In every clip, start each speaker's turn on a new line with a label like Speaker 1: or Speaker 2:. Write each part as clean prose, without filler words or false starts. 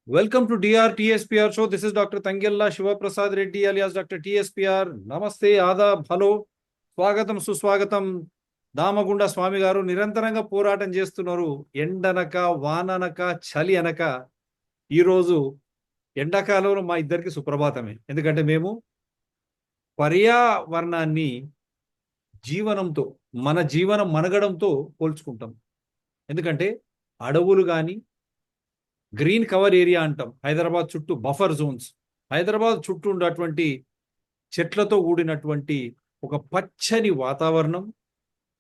Speaker 1: Welcome to DRTSPR show. This is Dr. Tangella Shiva Prasad Reddy alias Dr. TSPR. Namaste, Adab, hello. స్వాగతం సుస్వాగతం. దామగుండ స్వామి గారు నిరంతరంగా పోరాటం చేస్తున్నారు. ఎండనక వాననక చలి అనక ఈరోజు ఎండాకాలంలో మా ఇద్దరికి సుప్రభాతమే. ఎందుకంటే మేము పర్యావరణాన్ని జీవనంతో మన జీవనం మనగడంతో పోల్చుకుంటాం. ఎందుకంటే అడవులు కానీ గ్రీన్ కవర్ ఏరియా అంటాం. హైదరాబాద్ చుట్టూ బఫర్ జోన్స్, హైదరాబాద్ చుట్టూ ఉన్నటువంటి చెట్లతో కూడినటువంటి ఒక పచ్చని వాతావరణం,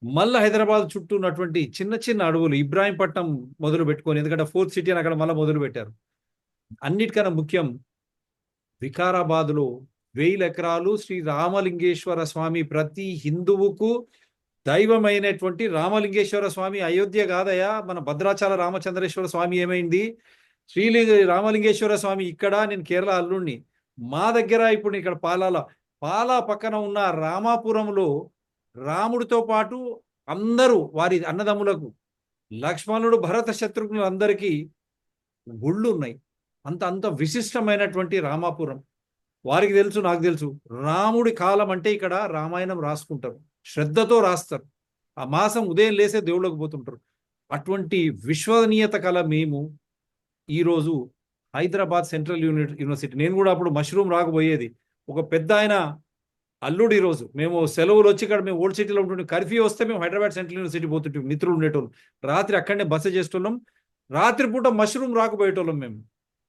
Speaker 1: మళ్ళీ హైదరాబాద్ చుట్టూ ఉన్నటువంటి చిన్న చిన్న అడవులు, ఇబ్రాహీంపట్నం మొదలు పెట్టుకొని, ఎందుకంటే ఫోర్త్ సిటీ అని అక్కడ మళ్ళీ మొదలు పెట్టారు. అన్నిటికన్నా ముఖ్యం వికారాబాద్లో 1000 ఎకరాలు శ్రీ రామలింగేశ్వర స్వామి, ప్రతి హిందువుకు దైవమైనటువంటి రామలింగేశ్వర స్వామి. అయోధ్య కాదయా, మన భద్రాచల రామచంద్రేశ్వర స్వామి ఏమైంది? రామలింగేశ్వర స్వామి ఇక్కడ, నేను కేరళ అల్లుడిని. మా దగ్గర ఇప్పుడు ఇక్కడ పాలా పక్కన ఉన్న రామాపురంలో రాముడితో పాటు అందరూ వారి అన్నదమ్ములకు, లక్ష్మణుడు భరత శత్రుఘ్నులు అందరికీ గుళ్ళు ఉన్నాయి. అంత విశిష్టమైనటువంటి రామాపురం. వారికి తెలుసు, నాకు తెలుసు. రాముడి కాలం అంటే ఇక్కడ రామాయణం రాసుకుంటారు, శ్రద్ధతో రాస్తారు. ఆ మాసం ఉదయం లేసే దేవుళ్ళకు పోతుంటారు. అటువంటి విశ్వసనీయత కల మేము ఈరోజు హైదరాబాద్ సెంట్రల్ యూనివర్సిటీ, నేను కూడా అప్పుడు మష్రూమ్ రాకపోయేది, ఒక పెద్ద ఆయన అల్లుడు. ఈరోజు మేము సెలవులు వచ్చి ఇక్కడ మేము ఓల్డ్ సిటీలో ఉంటుండే, కర్ఫ్యూ వస్తే మేము హైదరాబాద్ సెంట్రల్ యూనివర్సిటీ పోతుంటాం. మిత్రులు ఉండేటోళ్ళు, రాత్రి అక్కడనే బస చేసేటోళ్ళం. రాత్రిపూట మష్రూమ్ రాకపోయేటోళ్ళం మేము.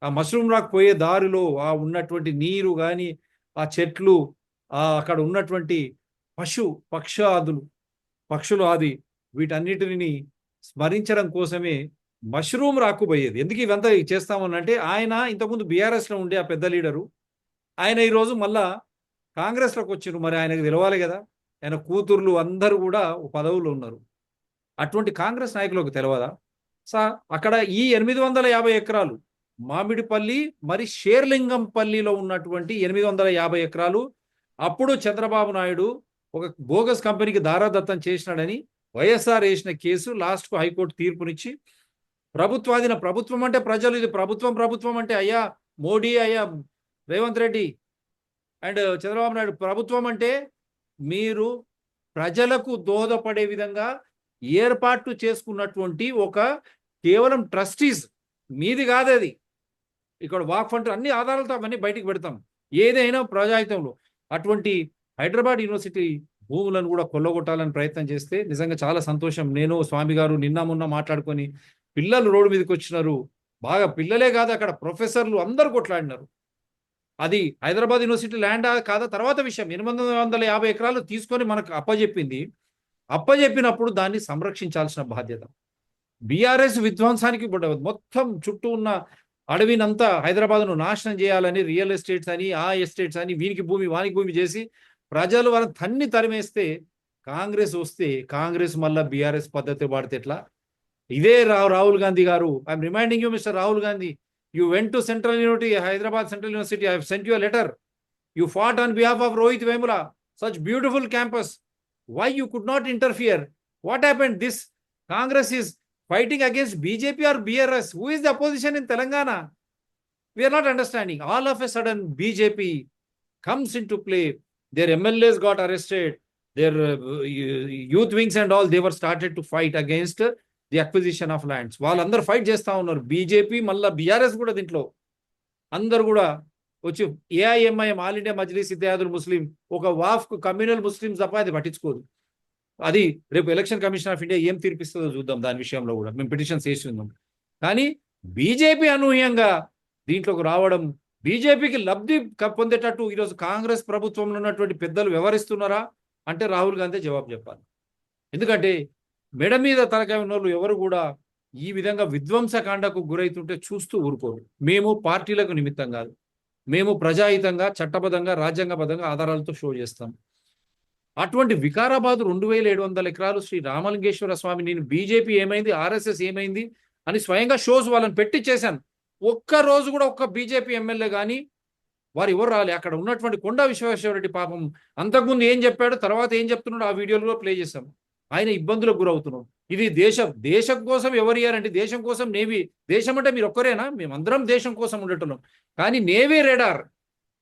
Speaker 1: ఆ మష్రూమ్ రాకపోయే దారిలో ఆ ఉన్నటువంటి నీరు కానీ, ఆ చెట్లు, అక్కడ ఉన్నటువంటి పక్షులు ఆది వీటన్నిటిని స్మరించడం కోసమే మష్రూమ్ రాకపోయేది. ఎందుకు ఇవంతా చేస్తామనంటే, ఆయన ఇంతకుముందు బీఆర్ఎస్లో ఉండే ఆ పెద్ద లీడరు, ఆయన ఈరోజు మళ్ళా కాంగ్రెస్లోకి వచ్చిండ్రు. మరి ఆయనకు తెలవాలి కదా, ఆయన కూతుర్లు అందరూ కూడా పదవుల్లో ఉన్నారు. అటువంటి కాంగ్రెస్ నాయకులకు తెలియదా? అక్కడ ఈ 850 ఎకరాలు మామిడిపల్లి మరి షేర్లింగంపల్లిలో ఉన్నటువంటి 850 ఎకరాలు అప్పుడు చంద్రబాబు నాయుడు ఒక బోగస్ కంపెనీకి దారాదత్తం చేసినాడని వైఎస్ఆర్ వేసిన కేసు లాస్ట్కు హైకోర్టు తీర్పునిచ్చి, ప్రభుత్వాధీన, ప్రభుత్వం అంటే ప్రజలు, ఇది ప్రభుత్వం అంటే అయ్యా మోడీ, అయ్యా రేవంత్ రెడ్డి అండ్ చంద్రబాబు నాయుడు, ప్రభుత్వం అంటే మీరు ప్రజలకు దోహదపడే విధంగా ఏర్పాటు చేసుకున్నటువంటి ఒక కేవలం ట్రస్టీస్, మీది కాదది. ఇక్కడ వాక్ ఫండ్ అన్ని ఆధారాలతో అవన్నీ బయటికి పెడతాం, ఏదైనా ప్రజాహితంలో. అటువంటి హైదరాబాద్ యూనివర్సిటీ భూములను కూడా కొల్లగొట్టాలని ప్రయత్నం చేస్తే నిజంగా చాలా సంతోషం. నేను స్వామి గారు నిన్న మొన్న మాట్లాడుకొని, పిల్లలు రోడ్డు మీదకి వచ్చినారు. బాగా పిల్లలే కాదు, అక్కడ ప్రొఫెసర్లు అందరూ కొట్లాడినారు. అది హైదరాబాద్ యూనివర్సిటీ ల్యాండ్ కాదా తర్వాత విషయం. 850 ఎకరాలు తీసుకొని మనకు అప్పజెప్పినప్పుడు దాన్ని సంరక్షించాల్సిన బాధ్యత. బీఆర్ఎస్ విధ్వంసానికి మొత్తం చుట్టూ ఉన్న అడవినంతా హైదరాబాద్ను నాశనం చేయాలని రియల్ ఎస్టేట్స్ అని, ఆ ఎస్టేట్స్ అని, వీనికి భూమి వానికి భూమి చేసి ప్రజలు వాళ్ళని తరిమేస్తే, కాంగ్రెస్ వస్తే కాంగ్రెస్ మళ్ళా బీఆర్ఎస్ పద్ధతి వాడితే ఎట్లా? ఇదే రాహుల్ గాంధీ గారు, I'm reminding you mister Rahul Gandhi, you went to central university, Hyderabad central university, I have sent you a letter. You fat on behalf of Rohit Vemula, such beautiful campus. Why you could not interfere? What happened? This Congress is fighting against BJP or BRS. Who is the opposition in Telangana? We are not understanding. All of a sudden BJP comes into play. Their MLAs got arrested. Their youth wings and all, they were started to fight against the acquisition of lands. వాళ్ళందరూ fight చేస్తా ఉన్నారు. BJP మళ్ళీ BRS కూడా దీంట్లో అందరు కూడా వచ్చి, AIMIM, all India Majlis Ittehadul ముస్లిం, ఒక వాఫ్ కమ్యూనల్ ముస్లిమ్స్ తప్ప అది పట్టించుకోదు. అది రేపు ఎలక్షన్ కమిషన్ ఆఫ్ ఇండియా ఏం తీర్పిస్తుందో చూద్దాం. దాని విషయంలో కూడా మేము పిటిషన్స్ వేసి ఉన్నాం. కానీ బీజేపీ అనూహ్యంగా దీంట్లోకి రావడం, బీజేపీకి లబ్ధి పొందేటట్టు ఈరోజు కాంగ్రెస్ ప్రభుత్వంలో ఉన్నటువంటి పెద్దలు వ్యవహరిస్తున్నారా అంటే రాహుల్ గాంధీ జవాబు చెప్పాలి. ఎందుకంటే మెడ మీద తలకాయ ఉన్న వాళ్ళు ఎవరు కూడా ఈ విధంగా విధ్వంసకాండకు గురైతుంటే చూస్తూ ఊరుకోరు. మేము పార్టీలకు నిమిత్తం కాదు, మేము ప్రజాహితంగా, చట్టబద్ధంగా, రాజ్యాంగబద్ధంగా ఆధారాలతో షో చేస్తాం. అటువంటి వికారాబాద్ 2700 ఎకరాలు శ్రీ రామలింగేశ్వర స్వామి, నేను బీజేపీ ఏమైంది, ఆర్ఎస్ఎస్ ఏమైంది అని స్వయంగా షోస్ వాళ్ళని పెట్టి చేశాను. ఒక్కరోజు కూడా ఒక్క బీజేపీ ఎమ్మెల్యే కానీ వారు ఎవరు రాలే. అక్కడ ఉన్నటువంటి కొండా విశ్వేశ్వరరెడ్డి పాపం అంతకుముందు ఏం చెప్పాడు, తర్వాత ఏం చెప్తున్నాడు, ఆ వీడియోలో ప్లే చేశాం. ఆయన ఇబ్బందులకు గురవుతున్నాం. ఇది దేశం కోసం ఎవరు ఇయ్యారంటే దేశం కోసం నేవీ. దేశం అంటే మీరు ఒక్కరేనా? మేమందరం దేశం కోసం ఉండేటోళ్ళం. కానీ navy radar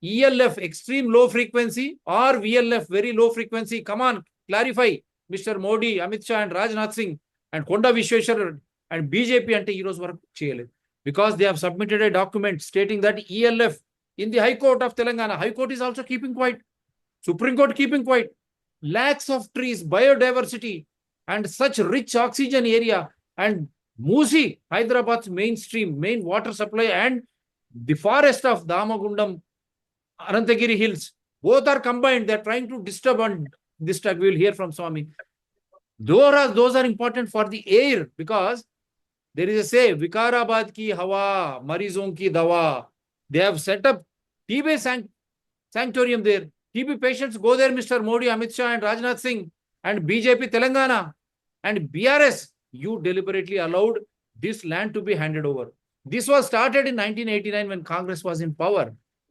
Speaker 1: ELF extreme low frequency or VLF very low frequency, come on, clarify Mr. Modi, Amit Shah and Rajnath Singh and Konda Vishweshwar and BJP ante ee roju varaku cheyaledu, because they have submitted a document stating that ELF in the High Court of Telangana. High Court is also keeping quiet, Supreme Court keeping quiet. Lakhs of trees, biodiversity and such rich oxygen area, and Musi, Hyderabad's mainstream main water supply, and the forest of Damagundam, Anantagiri Hills, both are combined. They are trying to disturb and disturb. We will hear from Swami. Those are important for the air, because there is a say, Vikarabad ki hawa, marizon ki dawa. They have set up TB sanctorium there. TB patients go there, Mr. Modi, Amit Shah and Rajnath Singh and BJP Telangana and BRS. You deliberately allowed this land to be handed over. This was started in 1989 when Congress was in power.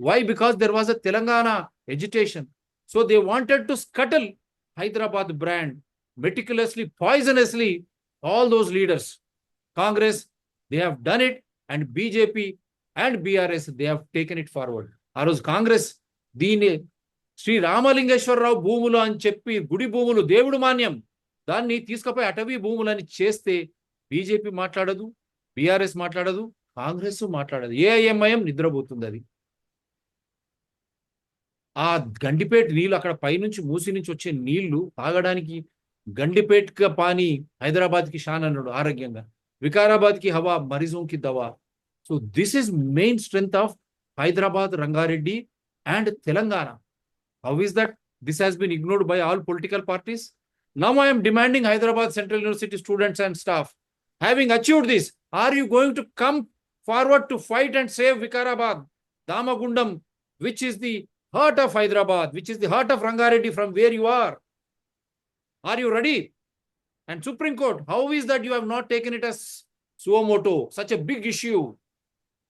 Speaker 1: Why? Because there was a Telangana agitation. So they wanted to scuttle Hyderabad brand meticulously, poisonously. All those leaders, Congress, they have done it, and BJP and BRS, they have taken it forward. Arose Congress, దీని శ్రీ రామలింగేశ్వరరావు భూములు అని చెప్పి, గుడి భూములు, దేవుడు మాన్యం, దాన్ని తీసుకుపోయి అటవీ భూములని చేస్తే బీజేపీ మాట్లాడదు, బీఆర్ఎస్ మాట్లాడదు, కాంగ్రెస్ మాట్లాడదు. ఏఐఎంఐఎం నిద్రపోతుంది. అది ఆ గండిపేట నీళ్ళు, అక్కడ పైనుంచి మూసి నుంచి వచ్చే నీళ్లు తాగడానికి గండిపేట్ కా పానీ హైదరాబాద్ కి షాన్ అన్నాడు ఆరోగ్యంగా. వికారాబాద్ కి హవా, మరిజోం కి దవా. So this is main strength of Hyderabad, Rangareddy and Telangana. How is that this has been ignored by all political parties? Now I am demanding Hyderabad Central University students and staff, having achieved this, are you going to come forward to fight and save Vikarabad, Damagundam, which is the heart of Hyderabad, which is the heart of Rangareddy from where you are? Are you ready? And Supreme Court, how is that you have not taken it as suo motu, such a big issue?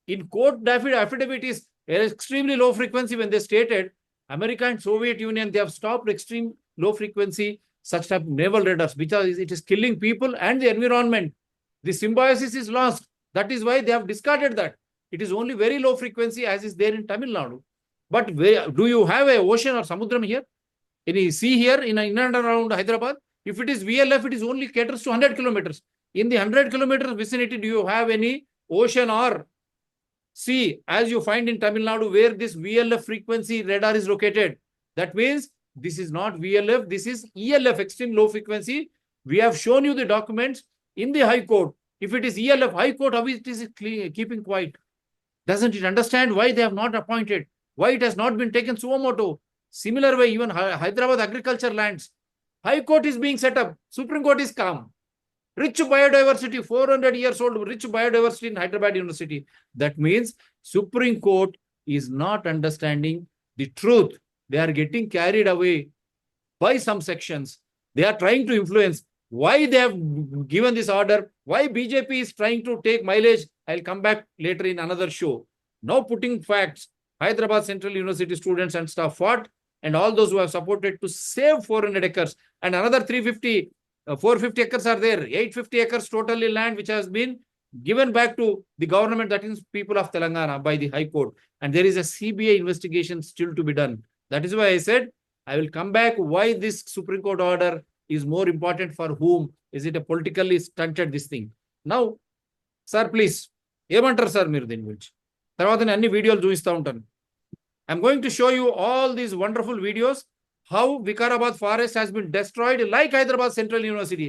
Speaker 1: In court affidavit is extremely low frequency. When they stated America and Soviet Union, they have stopped extreme low frequency such type of naval radars, because it is killing people and the environment. The symbiosis is lost. That is why they have discarded that. It is only very low frequency as is there in Tamil Nadu. But do you have a ocean or samudram here? Any sea here in and around Hyderabad? If it is VLF, it is only caters to 100 kilometers. In the 100 kilometers vicinity, do you have any ocean or sea as you find in Tamil Nadu, where this VLF frequency radar is located? That means this is not VLF, this is ELF, extreme low frequency. We have shown you the documents in the High Court. If it is ELF, High Court, how it is keeping quiet? Doesn't it understand why they have not appointed? Why it has not been taken suo motu? Similar way, even Hyderabad agriculture lands, High Court is being set up, Supreme Court is calm. Rich biodiversity, 400 years old rich biodiversity in Hyderabad University. That means Supreme Court is not understanding the truth. They are getting carried away by some sections. They are trying to influence. Why they have given this order? Why BJP is trying to take mileage? I'll come back later in another show. Now putting facts. Hyderabad Central University students and staff fought, and all those who have supported to save 400 acres and another 450 acres are there. 850 acres totally land which has been given back to the government, that is people of Telangana, by the High Court. And there is a CBI investigation still to be done. That is why I said I will come back why this Supreme Court order is more important for whom. Is it a politically stunted this thing? Now, sir, please. ఏమంటారు sir మీరు దీని గురించి? తర్వాత నేను అన్ని వీడియోలు చూపిస్తూ ఉంటాను. I'm going to show you all these wonderful videos, how Vikarabad forest has been destroyed like Hyderabad Central University.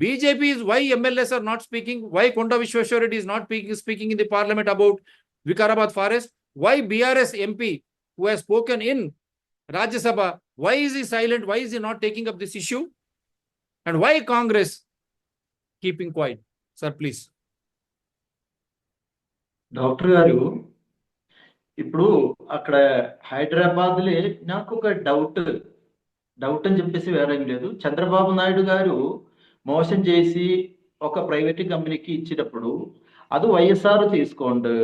Speaker 1: BJP is why MLAs are not speaking, why Konda Vishweshwar Reddy is not speaking in the parliament about Vikarabad forest, why BRS MP who has spoken in Rajya Sabha, why is he silent, why is he not taking up this issue, and why Congress keeping quiet? Sir, please.
Speaker 2: Doctor గారు, ఇప్పుడు అక్కడ హైదరాబాద్లే నాకు ఒక doubt అని చెప్పేసి వేరేం లేదు. చంద్రబాబు నాయుడు గారు మోసం చేసి ఒక ప్రైవేట్ కంపెనీకి ఇచ్చినప్పుడు అది వైఎస్ఆర్ తీసుకోండి,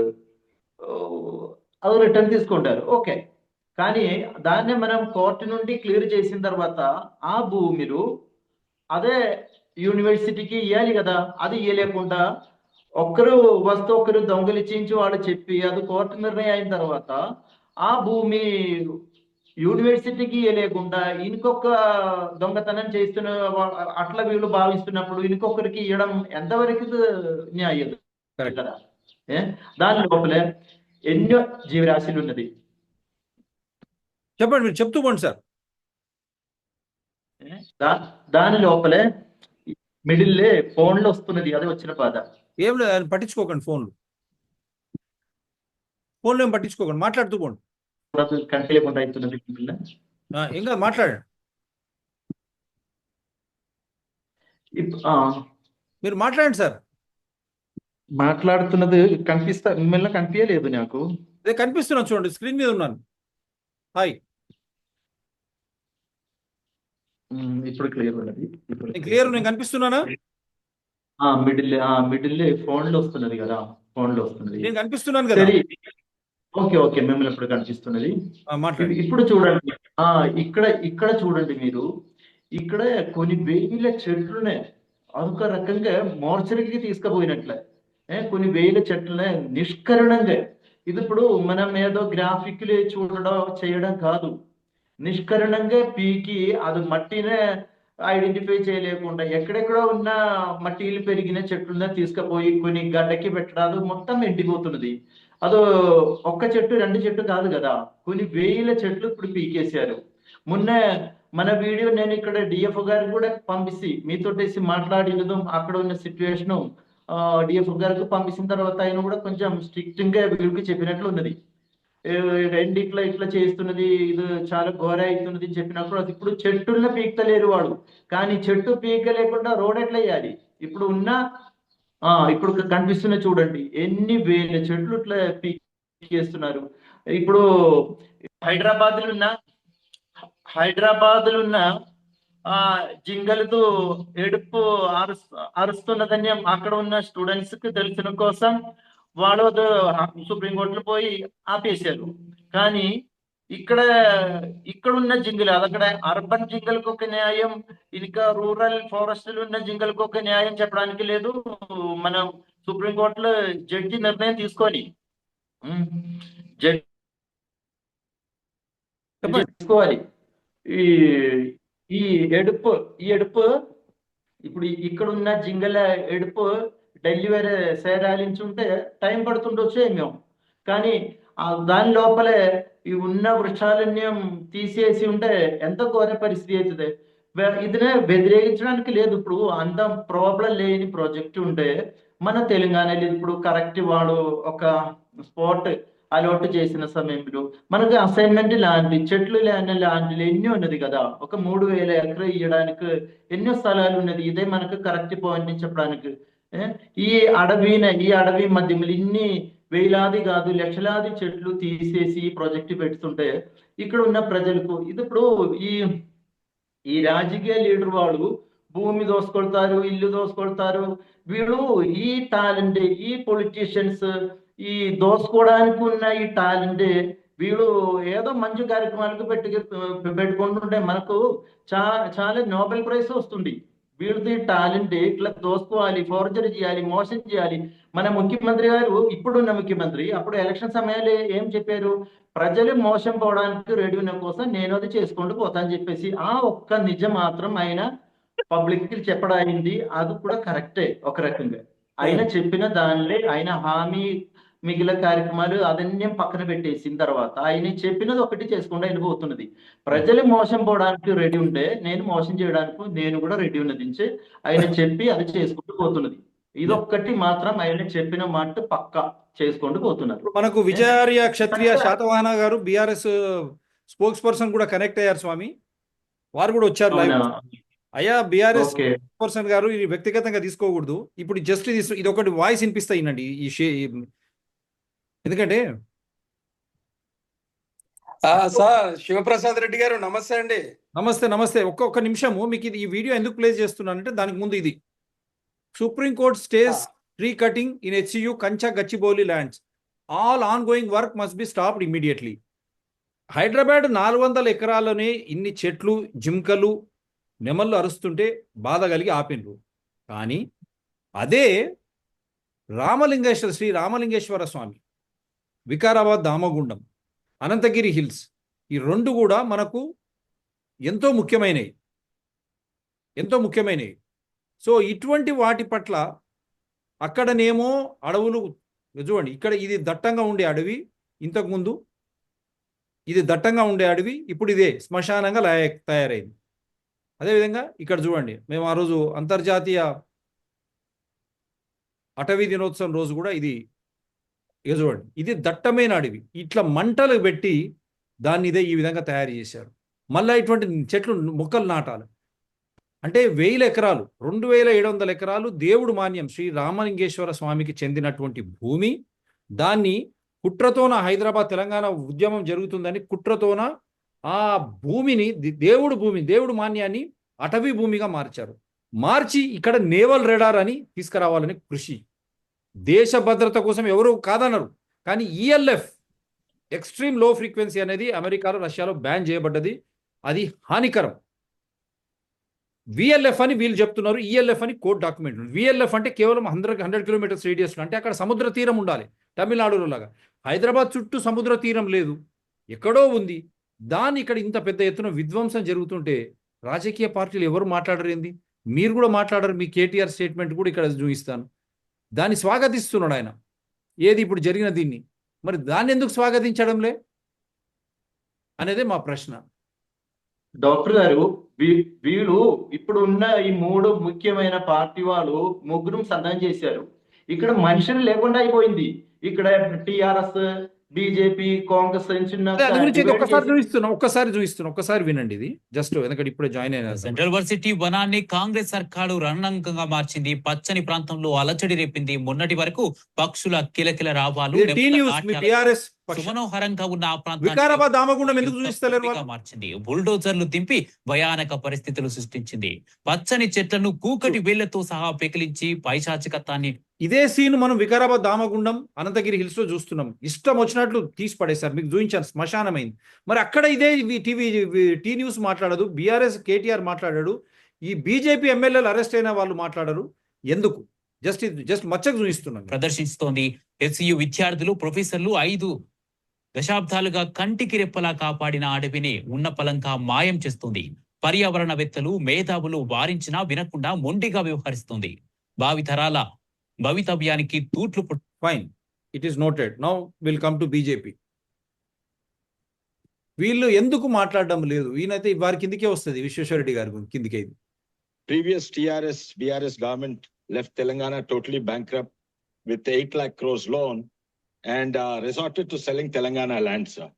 Speaker 2: అది రిటర్న్ తీసుకుంటారు, ఓకే. కానీ దాన్ని మనం కోర్టు నుండి క్లియర్ చేసిన తర్వాత ఆ భూమిలో అదే యూనివర్సిటీకి ఇవ్వాలి కదా, అది ఇవ్వలేకుండా ఒక్కరు వస్తూ ఒక్కరు దొంగలిచ్చించి వాళ్ళు చెప్పి అది కోర్టు నిర్ణయం అయిన తర్వాత ఆ భూమి యూనివర్సిటీకి ఇవ్వలేకుండా ఇంకొక దొంగతనం చేస్తున్న అట్లా వీళ్ళు భావిస్తున్నప్పుడు ఇంకొకరికి ఇవ్వడం ఎంతవరకు న్యాయం
Speaker 1: కరెక్ట్.
Speaker 2: కదా? ఏ? దాని లోపలే ఎన్నో జీవరాశులు ఉన్నది.
Speaker 1: చెప్పండి, మీరు చెప్తూ పోండి సార్.
Speaker 2: దాని లోపలే మిడిల్లే ఫోన్లో వస్తున్నది, అది వచ్చిన బాధ.
Speaker 1: ఏం లేదు, ఆయన పట్టించుకోకండి, ఫోన్లో ఏం పట్టించుకోకండి, మాట్లాడుతూ పోండి.
Speaker 2: కంటి లేకుండా అవుతున్నది.
Speaker 1: ఇంకా మాట్లాడండి, మీరు మాట్లాడండి సార్.
Speaker 2: మాట్లాడుతున్నది మిమ్మల్ని కనిపించలేదు నాకు.
Speaker 1: అదే కనిపిస్తున్నాను, చూడండి, స్క్రీన్ మీద ఉన్నాను. హాయ్,
Speaker 2: ఇప్పుడు క్లియర్ ఉన్నది.
Speaker 1: నేను కనిపిస్తున్నానా?
Speaker 2: మిడిల్ ఫోన్ లో వస్తున్నది కదా, ఫోన్ లో వస్తున్నది.
Speaker 1: నేను కనిపిస్తున్నాను కదా.
Speaker 2: సరే, ఓకే ఓకే, మిమ్మల్ని ఇప్పుడు కనిపిస్తున్నది.
Speaker 1: మాట్లాడండి.
Speaker 2: ఇప్పుడు చూడండి, ఇక్కడ చూడండి మీరు, ఇక్కడ కొన్ని వేల చెట్లునే అదొక రకంగా మోర్చరీకి తీసుకుపోయినట్లే. కొన్ని వేల చెట్లునే నిష్కరణంగా. ఇది ఇప్పుడు మనం ఏదో గ్రాఫిక్లు చూడడం చేయడం కాదు, నిష్కరణంగా పీకి అది మట్టినే ఐడెంటిఫై చేయలేకుండా ఎక్కడెక్కడో ఉన్న మట్టిలు పెరిగిన చెట్లునే తీసుకుపోయి కొన్ని గడ్డకి పెట్టడాలు మొత్తం ఎండిపోతున్నది. అదో ఒక్క చెట్టు రెండు చెట్టు కాదు కదా, కొన్ని వేల చెట్లు ఇప్పుడు పీకేశారు. మొన్న మన వీడియో నేను ఇక్కడ డిఎఫ్ గారికి కూడా పంపిస్తే మీతోటేసి మాట్లాడినదు, అక్కడ ఉన్న సిచ్యువేషన్ డిఎఫ్ గారికి పంపించిన తర్వాత ఆయన కూడా కొంచెం స్ట్రిక్ట్ గా వీళ్ళకి చెప్పినట్లు ఉన్నది. రెండు ఇట్లా ఇట్లా చేస్తున్నది, ఇది చాలా ఘోర అవుతున్నది చెప్పినప్పుడు అది ఇప్పుడు చెట్టున్న పీకలేరు వాడు, కానీ చెట్టు పీక లేకుండా రోడ్ ఎట్లా వేయాలి? ఇప్పుడు ఇప్పుడు కనిపిస్తున్న చూడండి ఎన్ని వేల చెట్లు ఇట్లా పీకేస్తున్నారు. ఇప్పుడు హైదరాబాద్ లో ఉన్న జింగలతో ఎడుపు అరుస్తున్నదని అక్కడ ఉన్న స్టూడెంట్స్ కి తెలిసిన కోసం వాళ్ళు సుప్రీంకోర్టులో పోయి ఆపేశారు. కానీ ఇక్కడ ఉన్న జింగలు అక్కడ అర్బన్ జింగలకు ఒక న్యాయం, ఇంకా రూరల్ ఫారెస్ట్లు ఉన్న జింగలకు ఒక న్యాయం చెప్పడానికి లేదు. మనం సుప్రీంకోర్టులో జడ్జి నిర్ణయం తీసుకొని తీసుకోవాలి. ఈ ఈ ఎడుపు ఇప్పుడు ఇక్కడ ఉన్న జింగల ఎడుపు ఢిల్లీ వేరే సేరాలించుంటే టైం పడుతుండొచ్చు ఏమో, కానీ దాని లోపలే ఈ ఉన్న వృక్షాలన్యం తీసేసి ఉంటే ఎంత ఘోర పరిస్థితి అవుతుంది. ఇదినే వ్యతిరేకించడానికి లేదు. ఇప్పుడు అంత ప్రాబ్లం లేని ప్రాజెక్ట్ ఉంటే మన తెలంగాణలో ఇప్పుడు కరెక్ట్ వాడు ఒక స్పాట్ అలవాటు చేసిన సమయంలో మనకు అసైన్మెంట్ ల్యాండ్, చెట్లు ల్యాండ్లు ఎన్ని ఉన్నది కదా, ఒక 3000 ఎకరా ఇవ్వడానికి ఎన్నో స్థలాలు ఉన్నది. ఇదే మనకు కరెక్ట్ పాయింట్ చెప్పడానికి. ఈ అడవి మధ్యలో ఇన్ని వేలాది కాదు లక్షలాది చెట్లు తీసేసి ప్రాజెక్టు పెడుతుంటే ఇక్కడ ఉన్న ప్రజలకు ఇది ఇప్పుడు ఈ రాజకీయ లీడర్ వాళ్ళు భూమి దోసుకొడతారు, ఇల్లు దోసుకొడతారు. వీళ్ళు ఈ టాలెంట్, ఈ పొలిటీషియన్స్ ఈ దోసుకోవడానికి ఉన్న ఈ టాలెంట్ వీళ్ళు ఏదో మంచి కార్యక్రమాలకు పెట్టుకుంటుంటే మనకు చాలా నోబెల్ ప్రైజ్ వస్తుంది. వీళ్ళది టాలెంట్ ఇట్లా దోసుకోవాలి, ఫోర్జరీ చేయాలి, మోసం చేయాలి. మన ముఖ్యమంత్రి గారు, ఇప్పుడున్న ముఖ్యమంత్రి, అప్పుడు ఎలక్షన్ సమయాలు ఏం చెప్పారు? ప్రజలు మోసం పోవడానికి రెడీ ఉన్న కోసం నేను అది చేసుకుంటూ పోతాను చెప్పేసి ఆ ఒక్క నిజం మాత్రం ఆయన పబ్లిక్ కి చెప్పడానికి అది కూడా కరెక్టే ఒక రకంగా. ఆయన చెప్పిన దానిలో ఆయన హామీ మిగిలిన కార్యక్రమాలు అదన్యం పక్కన పెట్టేసిన తర్వాత ఆయన చెప్పినది ఒకటి చేసుకుంటూ వెళ్ళిపోతున్నది. ప్రజలు మోసం పోవడానికి రెడీ ఉంటే నేను మోసం చేయడానికి నేను కూడా రెడీ ఉన్నది ఆయన చెప్పి అది చేసుకుంటూ పోతున్నది. ఇదొక్కటి మాత్రం ఆయన చెప్పిన మాట పక్కా చేసుకుంటూ పోతున్నారు.
Speaker 1: మనకు విజయార్య క్షత్రియ శాతవాహన గారు బీఆర్ఎస్ స్పోక్స్ పర్సన్ కూడా కనెక్ట్ అయ్యారు స్వామి, వారు కూడా వచ్చారు లైవ్. అయ్యా బీఆర్ఎస్ పర్సన్ గారు ఇది వ్యక్తిగతంగా తీసుకోకూడదు, ఇప్పుడు జస్ట్ ఇది ఒకటి వాయిస్ వినిపిస్తాయినండి ఎందుకంటే
Speaker 3: సార్ శివప్రసాద్ రెడ్డి గారు నమస్తే అండి.
Speaker 1: నమస్తే. ఒక్క నిమిషము మీకు ఈ వీడియో ఎందుకు ప్లే చేస్తున్నానంటే దానికి ముందు ఇది supreme court stays tree cutting in హెచ్యు కంచా Gachibowli lands, all on going work must be stopped immediately. Hyderabad 400 ఎకరాల్లోనే ఇన్ని చెట్లు, జింకలు, నెమళ్ళు అరుస్తుంటే బాధ కలిగి ఆపినరు. కానీ అదే శ్రీ రామలింగేశ్వర స్వామి, వికారాబాద్ దామగుండం, అనంతగిరి హిల్స్, ఈ రెండు కూడా మనకు ఎంతో ముఖ్యమైనవి. సో ఇటువంటి వాటి పట్ల అక్కడనేమో అడవులు చూడండి, ఇక్కడ ఇది దట్టంగా ఉండే అడవి, ఇంతకుముందు ఇది దట్టంగా ఉండే అడవి, ఇప్పుడు ఇదే శ్మశానంగా తయారైంది. అదేవిధంగా ఇక్కడ చూడండి, మేము ఆ రోజు అంతర్జాతీయ అటవీ దినోత్సవం రోజు కూడా ఇది చూడండి, ఇది దట్టమైన అడవి, ఇట్లా మంటలు పెట్టి దాన్ని ఇదే ఈ విధంగా తయారు చేశారు. మళ్ళీ ఇటువంటి చెట్లు మొక్కలు నాటాలి అంటే 1000 ఎకరాలు, 2700 ఎకరాలు దేవుడు మాన్యం శ్రీ రామలింగేశ్వర స్వామికి చెందినటువంటి భూమి. దాన్ని కుట్రతోన హైదరాబాద్ తెలంగాణ ఉద్యమం జరుగుతుందని కుట్రతోన ఆ భూమిని దేవుడు మాన్యాన్ని అటవీ భూమిగా మార్చి ఇక్కడ నేవల్ రెడార్ అని తీసుకురావాలని కృషి. దేశ భద్రత కోసం ఎవరు కాదన్నారు, కానీ ఈఎల్ఎఫ్ ఎక్స్ట్రీమ్ లో ఫ్రీక్వెన్సీ అనేది అమెరికాలో, రష్యాలో బ్యాన్ చేయబడ్డది. అది హానికరం. విఎల్ఎఫ్ అని వీళ్ళు చెప్తున్నారు, ఈఎల్ఎఫ్ అని కోర్ట్ డాక్యుమెంట్. విఎల్ఎఫ్ అంటే కేవలం 100 కిలోమీటర్స్ రేడియస్, అంటే అక్కడ సముద్ర తీరం ఉండాలి. తమిళనాడులో లాగా హైదరాబాద్ చుట్టూ సముద్ర తీరం లేదు, ఎక్కడో ఉంది. దాన్ని ఇక్కడ ఇంత పెద్ద ఎత్తున విధ్వంసం జరుగుతుంటే రాజకీయ పార్టీలు ఎవరు మాట్లాడరేంది? మీరు కూడా మాట్లాడరు. మీ కేటీఆర్ స్టేట్మెంట్ కూడా ఇక్కడ చూపిస్తాను. దాన్ని స్వాగతిస్తున్నాడు ఆయన, ఏది ఇప్పుడు జరిగిన దీన్ని. మరి దాన్ని ఎందుకు స్వాగతించడంలే అనేదే మా ప్రశ్న.
Speaker 2: డాక్టర్ గారు, వీళ్ళు ఇప్పుడు ఉన్న ఈ 3 ముఖ్యమైన పార్టీ వాళ్ళు ముగ్గురు సందం చేశారు. ఇక్కడ మనుషులు లేకుండా అయిపోయింది. ఇక్కడ టిఆర్ఎస్, బీజేపీ, కాంగ్రెస్
Speaker 1: ఒక్కసారి వినండి. ఇది జస్ట్ ఎందుకంటే ఇప్పుడే జాయిన్ అయిన
Speaker 4: సెంట్రల్ వర్సిటీ వనాన్ని కాంగ్రెస్ సర్కారు రణరంగంగా మార్చింది. పచ్చని ప్రాంతంలో అలచడి రేపింది. మొన్నటి వరకు పక్షుల కిలకిల రావాలు మనోహరంగా ఉన్న ఆ ప్రాంతాన్ని మార్చింది. బుల్డోజర్లు దింపి భయానక పరిస్థితులు సృష్టించింది. పచ్చని చెట్లను కూకటి వేళ్లతో సహా పెకిలించి పైశాచికత్వాన్ని.
Speaker 1: ఇదే సీన్ మనం వికారాబాద్ దామగుండం, అనంతగిరి హిల్స్ లో చూస్తున్నాం. ఇష్టం వచ్చినట్లు తీసి పడేశారు. మీకు చూపించాను, శ్మశానమైంది. మరి అక్కడ ఇదే టీ న్యూస్ మాట్లాడదు, బీఆర్ఎస్ కేటీఆర్ మాట్లాడాడు, ఈ బీజేపీ ఎమ్మెల్యేలు అరెస్ట్ అయిన వాళ్ళు మాట్లాడరు. ఎందుకు? జస్ట్ మచ్చకు చూపిస్తున్నాం.
Speaker 4: ప్రదర్శిస్తోంది. ఎస్యు విద్యార్థులు, ప్రొఫెసర్లు 5 దశాబ్దాలుగా కంటికి రెప్పలా కాపాడిన అడవిని ఉన్నపలంగా మాయం చేస్తుంది. పర్యావరణవేత్తలు, మేధావులు వారించినా వినకుండా మొండిగా వ్యవహరిస్తుంది. భావితరాల భవితవ్యానికి తూట్లు.
Speaker 1: Fine, it is noted. Now will come to BJP. వీళ్ళు ఎందుకు మాట్లాడడం లేదు? ఈయనైతే వారి కిందికే వస్తుంది, విశ్వేశ్వరరెడ్డి గారి కిందికే. ఇది
Speaker 5: previous TRS BRS government left Telangana totally bankrupt with 8 lakh crores loan and resorted to selling Telangana land, sir.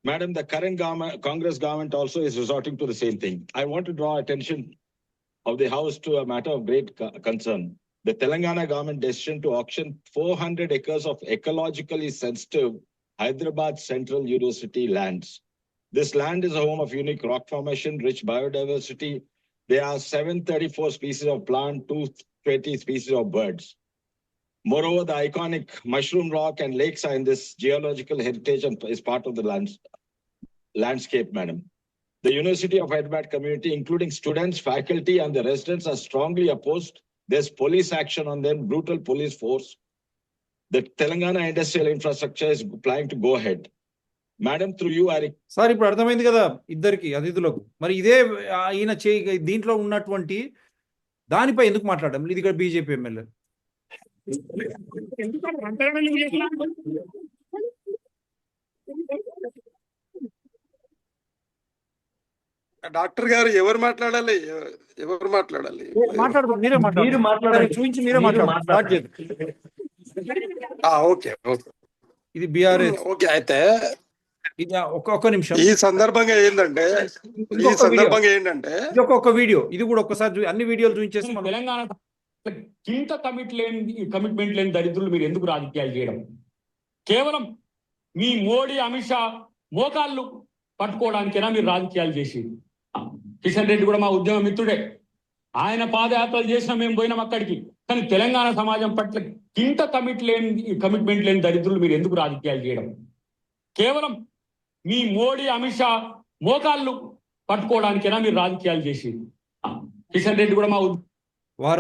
Speaker 5: Madam, the current Congress government also is resorting to the same thing. I want to draw attention of the House to a matter of great concern. The Telangana government decision to auction 400 acres of ecologically sensitive Hyderabad Central University lands. This land is a home of unique rock formation, rich biodiversity. There are 734 species of plant, 220 species of birds. Moreover, the iconic mushroom rock and lakes are in this geological heritage and is part of the landscape, madam. The University of Hyderabad community, including students, faculty, and the residents, are strongly opposed. There's police action on them, brutal police force. The Telangana industrial infrastructure is planning to go ahead. Madam, through you,
Speaker 1: sir ఇప్పుడు అర్థమైంది కదా ఇద్దరికి అతిథులకు. మరి ఇదే ఈయన దీంట్లో ఉన్నటువంటి దానిపై ఎందుకు మాట్లాడడం? ఇది ఇక్కడ బీజేపీ ఎమ్మెల్యే.
Speaker 3: డాక్టర్ గారు ఎవరు మాట్లాడాలి?
Speaker 1: మీరే మాట్లాడాలి. చూపించి మీరే మాట్లాడాలి.
Speaker 3: ఓకే.
Speaker 1: ఇది బీఆర్ఎస్.
Speaker 3: ఓకే, అయితే
Speaker 1: ఒక్క నిమిషం.
Speaker 3: ఈ సందర్భంగా ఏంటంటే
Speaker 1: ఒక్క వీడియో, ఇది కూడా ఒక్కసారి అన్ని వీడియోలు చూపించేసి
Speaker 6: తెలంగాణ ఇంత కమిట్మెంట్ లేని దరిద్రులు మీరు ఎందుకు రాజకీయాలు చేయడం? కేవలం మీ మోడీ, అమిత్ షా మోకాళ్ళు పట్టుకోవడానికైనా మీరు రాజకీయాలు చేసి. కిషన్ రెడ్డి కూడా మా ఉద్యమ మిత్రుడే. ఆయన పాదయాత్రలు చేసినా మేము పోయినాం అక్కడికి. కానీ తెలంగాణ సమాజం పట్ల ఇంత కమిట్మెంట్ లేని దరిద్రులు మీరు ఎందుకు రాజకీయాలు చేయడం? కేవలం మీ మోడీ, అమిత్ షా మోకాళ్ళు పట్టుకోవడానికైనా మీరు రాజకీయాలు చేసి కిషన్ రెడ్డి కూడా మా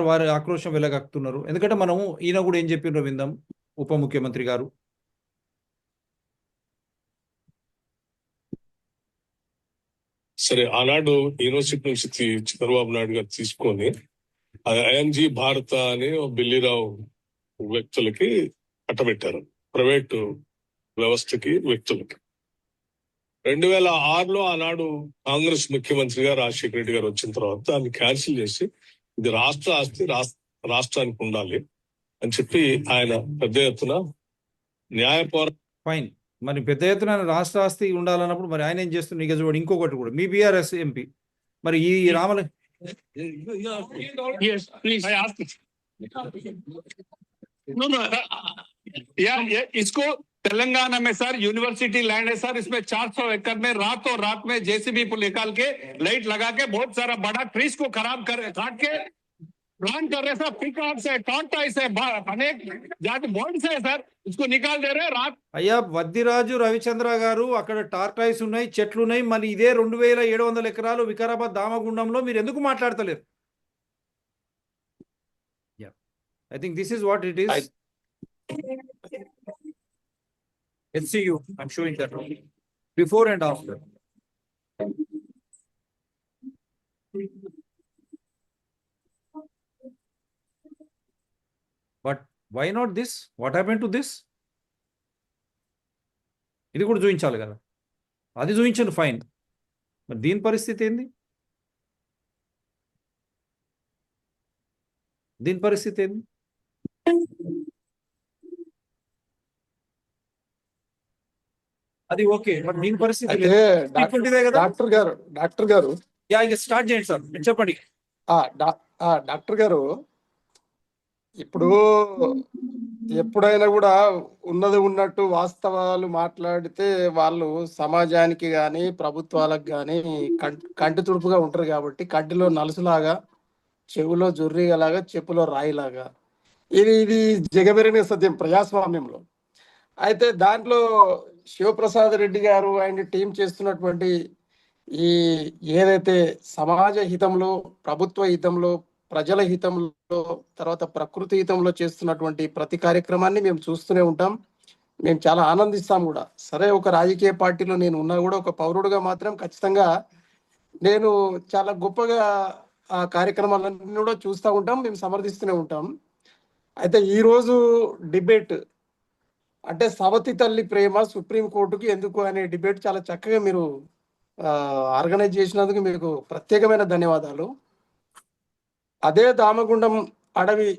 Speaker 1: వారి ఆక్రోశం వెలగక్కుతున్నారు. ఎందుకంటే మనము ఈయన కూడా ఏం చెప్పిండ్రో విందాం. ఉప ముఖ్యమంత్రి గారు
Speaker 7: సరే, ఆనాడు యూనివర్సిటీ నుంచి చంద్రబాబు నాయుడు గారు తీసుకొని ఐఎన్జీ భారత అని బిల్లిరావు వ్యక్తులకి కట్టబెట్టారు, ప్రైవేటు వ్యవస్థకి వ్యక్తులకి. 2006లో ఆనాడు కాంగ్రెస్ ముఖ్యమంత్రిగా రాజశేఖర రెడ్డి గారు వచ్చిన తర్వాత దాన్ని క్యాన్సిల్ చేసి ఇది రాష్ట్ర ఆస్తి రాష్ట్రానికి ఉండాలి అని చెప్పి ఆయన పెద్ద ఎత్తున న్యాయ పోరాటం.
Speaker 1: ఫైన్. మరి పెద్ద ఎత్తున రాష్ట్ర ఆస్తి ఉండాలన్నప్పుడు మరి ఆయన ఏం చేస్తున్నారు? ఇక చూడండి, ఇంకొకటి కూడా మీ బీఆర్ఎస్ ఎంపీ మరి ఈ రామల
Speaker 7: Yes, please. I ask it. No, yeah, इसको तेलंगाना में सर यूनिवर्सिटी लैंड है सर, इसमें 400 एकड़ में रातों रात में जेसीबी को निकाल के लाइट लगा के बहुत सारा बड़ा ट्रीज को खराब कर काट के प्लान कर रहे सर, पिकअप से टॉन्टाइस है, अनेक जाति बॉन्ड्स है सर, इसको निकाल दे रहे रात.
Speaker 1: అయ్యా వద్దిరాజు రవిచంద్ర గారు, అక్కడ టార్టాయిస్ ఉన్నాయి, చెట్లు ఉన్నాయి, మరి ఇదే 2700 ఎకరాలు వికారాబాద్ దామగుండంలో మీరు ఎందుకు మాట్లాడతలేరు? I think this is what it is. HCU, I'm showing that one. Before and after. But why not this? What happened to this? ఇది కూడా చూపించాలి కదా. అది చూపించండి, ఫైన్. మరి దీని పరిస్థితి ఏంది? దీని పరిస్థితి ఏంది? అది ఓకే, మరి దీని పరిస్థితి
Speaker 3: అయితే
Speaker 1: ఇటువంటిదే కదా.
Speaker 3: డాక్టర్ గారు
Speaker 1: యా, ఇక స్టార్ట్ చేయండి సార్, చెప్పండి.
Speaker 3: డాక్టర్ గారు, ఇప్పుడు ఎప్పుడైనా కూడా ఉన్నది ఉన్నట్టు వాస్తవాలు మాట్లాడితే వాళ్ళు సమాజానికి గాని ప్రభుత్వాలకు గాని కంటి తుడుపుగా ఉంటారు. కాబట్టి కంటిలో నలుసులాగా, చెవులో జొర్రిలాగా, చెప్పులో రాయిలాగా, ఇది జగమెరిగిన సత్యం ప్రజాస్వామ్యంలో. అయితే దాంట్లో శివప్రసాద్ రెడ్డి గారు ఆయన టీం చేస్తున్నటువంటి ఈ ఏదైతే సమాజ హితంలో, ప్రభుత్వ హితంలో, ప్రజల హితంలో, తర్వాత ప్రకృతి హితంలో చేస్తున్నటువంటి ప్రతి కార్యక్రమాన్ని మేము చూస్తూనే ఉంటాం. మేము చాలా ఆనందిస్తాం కూడా. సరే, ఒక రాజకీయ పార్టీలో నేను ఉన్నా కూడా ఒక పౌరుడుగా మాత్రం ఖచ్చితంగా నేను చాలా గొప్పగా ఆ కార్యక్రమాలన్నీ కూడా చూస్తూ ఉంటాం, మేము సమర్థిస్తూనే ఉంటాం. అయితే ఈరోజు డిబేట్ అంటే సవతి తల్లి ప్రేమ సుప్రీంకోర్టుకి ఎందుకు అనే డిబేట్ చాలా చక్కగా మీరు ఆర్గనైజ్ చేసినందుకు మీకు ప్రత్యేకమైన ధన్యవాదాలు. అదే దామగుండం అడవి